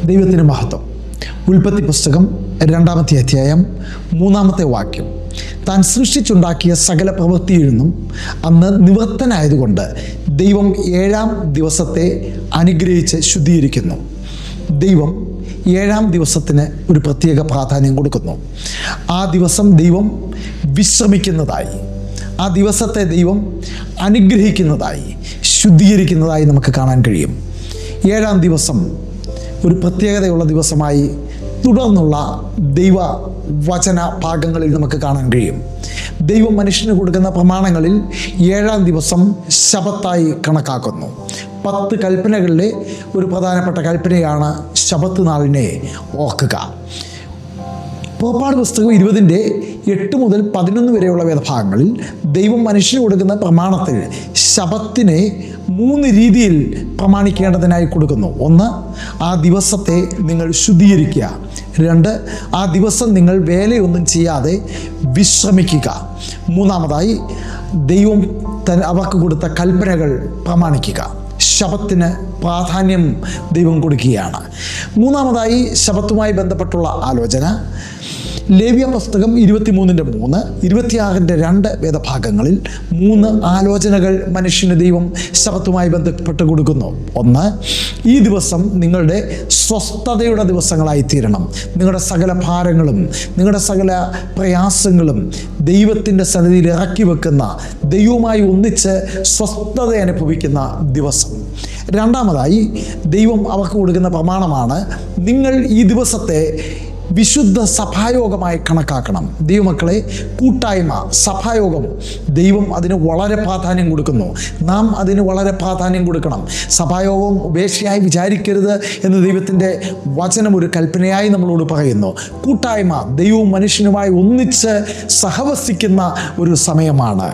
ദൈവത്തിന് മഹത്വം. ഉൽപ്പത്തി പുസ്തകം 2-ാമത്തെ അധ്യായം 3-ാമത്തെ വാക്യം. താൻ സൃഷ്ടിച്ചുണ്ടാക്കിയ സകല പ്രവൃത്തിയിൽ നിന്നും അന്ന് നിവൃത്തനായതുകൊണ്ട് ദൈവം 7-ാം ദിവസത്തെ അനുഗ്രഹിച്ച് ശുദ്ധീകരിക്കുന്നു. ദൈവം 7-ാം ദിവസത്തിന് ഒരു പ്രത്യേക പ്രാധാന്യം കൊടുക്കുന്നു. ആ ദിവസം ദൈവം വിശ്രമിക്കുന്നതായി, ആ ദിവസത്തെ ദൈവം അനുഗ്രഹിക്കുന്നതായി, ശുദ്ധീകരിക്കുന്നതായി നമുക്ക് കാണാൻ കഴിയും. 7-ാം ദിവസം ഒരു പ്രത്യേകതയുള്ള ദിവസമായി തുടർന്നുള്ള ദൈവ വചന ഭാഗങ്ങളിൽ നമുക്ക് കാണാൻ കഴിയും. ദൈവം മനുഷ്യന് കൊടുക്കുന്ന പ്രമാണങ്ങളിൽ 7-ാം ദിവസം ശബത്തായി കണക്കാക്കുന്നു. 10 കൽപ്പനകളിലെ ഒരു പ്രധാനപ്പെട്ട കൽപ്പനയാണ് ശബത്ത് നാളിനെ ഓർക്കുക. പുറപ്പാട് പുസ്തകം 20-8 മുതൽ 11 വരെയുള്ള വേദഭാഗങ്ങളിൽ ദൈവം മനുഷ്യന് കൊടുക്കുന്ന പ്രമാണത്തിൽ ശബത്തിനെ 3 രീതിയിൽ പ്രമാണിക്കേണ്ടതിനായി കൊടുക്കുന്നു. 1, ആ ദിവസത്തെ നിങ്ങൾ ശുദ്ധീകരിക്കുക. 2, ആ ദിവസം നിങ്ങൾ വേലയൊന്നും ചെയ്യാതെ വിശ്രമിക്കുക. 3-ാമതായി ദൈവം അവർക്ക് കൊടുത്ത കൽപ്പനകൾ പ്രമാണിക്കുക. ശബത്തിന് പ്രാധാന്യം ദൈവം കൊടുക്കുകയാണ്. 3-ാമതായി ശബത്തുമായി ബന്ധപ്പെട്ടുള്ള ആലോചന ലേവ്യ പുസ്തകം 23-3, 26-2 വേദഭാഗങ്ങളിൽ 3 ആലോചനകൾ മനുഷ്യന് ദൈവം ശബത്തുമായി ബന്ധപ്പെട്ട് കൊടുക്കുന്നു. 1, ഈ ദിവസം നിങ്ങളുടെ സ്വസ്ഥതയുടെ ദിവസങ്ങളായി തീരണം. നിങ്ങളുടെ സകല ഭാരങ്ങളും നിങ്ങളുടെ സകല പ്രയാസങ്ങളും ദൈവത്തിൻ്റെ സന്നിധിയിൽ ഇറക്കി വെക്കുന്ന, ദൈവവുമായി ഒന്നിച്ച് സ്വസ്ഥത അനുഭവിക്കുന്ന ദിവസം. 2-ാമതായി ദൈവം അവർക്ക് കൊടുക്കുന്ന പ്രമാണമാണ്, നിങ്ങൾ ഈ ദിവസത്തെ വിശുദ്ധ സഭായോഗമായി കണക്കാക്കണം. ദൈവമക്കളെ, കൂട്ടായ്മ, സഭായോഗം, ദൈവം അതിന് വളരെ പ്രാധാന്യം കൊടുക്കുന്നു. നാം അതിന് വളരെ പ്രാധാന്യം കൊടുക്കണം. സഭായോഗം ഉപേക്ഷയായി വിചാരിക്കരുത് എന്ന് ദൈവത്തിൻ്റെ വചനം ഒരു കൽപ്പനയായി നമ്മളോട് പറയുന്നു. കൂട്ടായ്മ, ദൈവവും മനുഷ്യനുമായി ഒന്നിച്ച് സഹവസിക്കുന്ന ഒരു സമയമാണ്.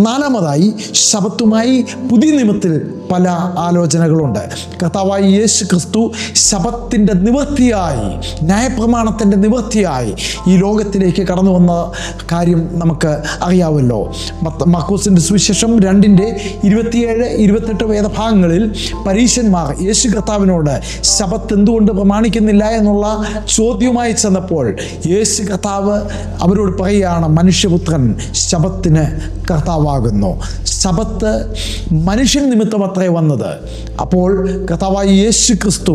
4-ാമതായി ശബത്തുമായി പുതിയ നിയമത്തിൽ പല ആലോചനകളുണ്ട്. കർത്താവായ യേശു ക്രിസ്തു ശബത്തിൻ്റെ നിവൃത്തിയായി, ന്യായപ്രമാണത്തിൻ്റെ നിവൃത്തിയായി ഈ ലോകത്തിലേക്ക് കടന്നു വന്ന കാര്യം നമുക്ക് അറിയാമല്ലോ. മർക്കോസിൻ്റെ സുവിശേഷം 2-27-28 വേദഭാഗങ്ങളിൽ പരീശന്മാർ യേശു കർത്താവിനോട് ശബത്ത് എന്തുകൊണ്ട് പ്രമാണിക്കുന്നില്ല എന്നുള്ള ചോദ്യവുമായി ചെന്നപ്പോൾ യേശു കർത്താവ് അവരോട് പറയുകയാണ്, മനുഷ്യപുത്രൻ ശബത്തിന് കർത്താവാകുന്നു. ശബത്ത് മനുഷ്യൻ നിമിത്തമത്രേ വന്നത്. അപ്പോൾ കർത്താവായ യേശു ക്രിസ്തു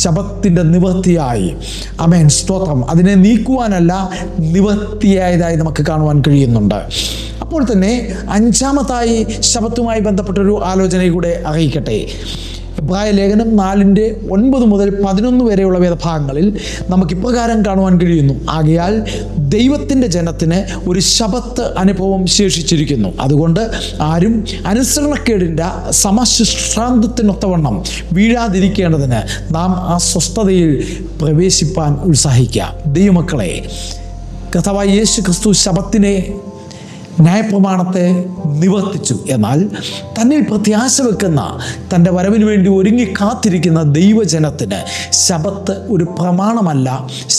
ശബത്തിൻ്റെ നിവൃത്തിയായി, ആമേൻ, സ്തോത്രം, അതിനെ നീക്കുവാനല്ല, നിവൃത്തിയായതായി നമുക്ക് കാണുവാൻ കഴിയുന്നുണ്ട്. അപ്പോൾ തന്നെ 5-ാമതായി ശബത്തുമായി ബന്ധപ്പെട്ടൊരു ആലോചന കൂടെ അറിയിക്കട്ടെ. എബ്രായ ലേഖനം 4-9 മുതൽ 11 വരെയുള്ള വേദഭാഗങ്ങളിൽ നമുക്കിപ്രകാരം കാണുവാൻ കഴിയുന്നു, ആകയാൽ ദൈവത്തിൻ്റെ ജനത്തിന് ഒരു ശബത്ത് അനുഭവം ശേഷിച്ചിരിക്കുന്നു. അതുകൊണ്ട് ആരും അനുസരണക്കേടിൻ്റെ സമശുശ്രാന്തത്തിനൊത്തവണ്ണം വീഴാതിരിക്കേണ്ടതിന് നാം ആ സ്വസ്ഥതയിൽ പ്രവേശിപ്പാൻ ഉത്സാഹിക്കുക. ദൈവമക്കളെ, കർത്താവായ യേശു ക്രിസ്തു ശബത്തിനെ, ന്യായപ്രമാണത്തെ നിവർത്തിച്ചു. എന്നാൽ തന്നിൽ പ്രത്യാശ വെക്കുന്ന, തൻ്റെ വരവിന് വേണ്ടി ഒരുങ്ങി കാത്തിരിക്കുന്ന ദൈവജനത്തിന് ശബത്ത് ഒരു പ്രമാണമല്ല,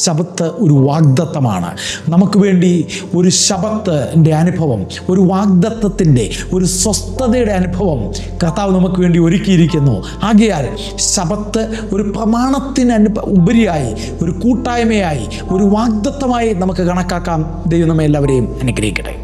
ശബത്ത് ഒരു വാഗ്ദത്തമാണ്. നമുക്ക് വേണ്ടി ഒരു ശബത്തിൻ്റെ അനുഭവം, ഒരു വാഗ്ദത്തത്തിൻ്റെ, ഒരു സ്വസ്ഥതയുടെ അനുഭവം കർത്താവ് നമുക്ക് വേണ്ടി ഒരുക്കിയിരിക്കുന്നു. ആകയാൽ ശബത്ത് ഒരു പ്രമാണത്തിന് ഉപരിയായി, ഒരു കൂട്ടായ്മയായി, ഒരു വാഗ്ദത്തമായി നമുക്ക് കണക്കാക്കാം. ദൈവം നമ്മെ എല്ലാവരെയും അനുഗ്രഹിക്കട്ടെ.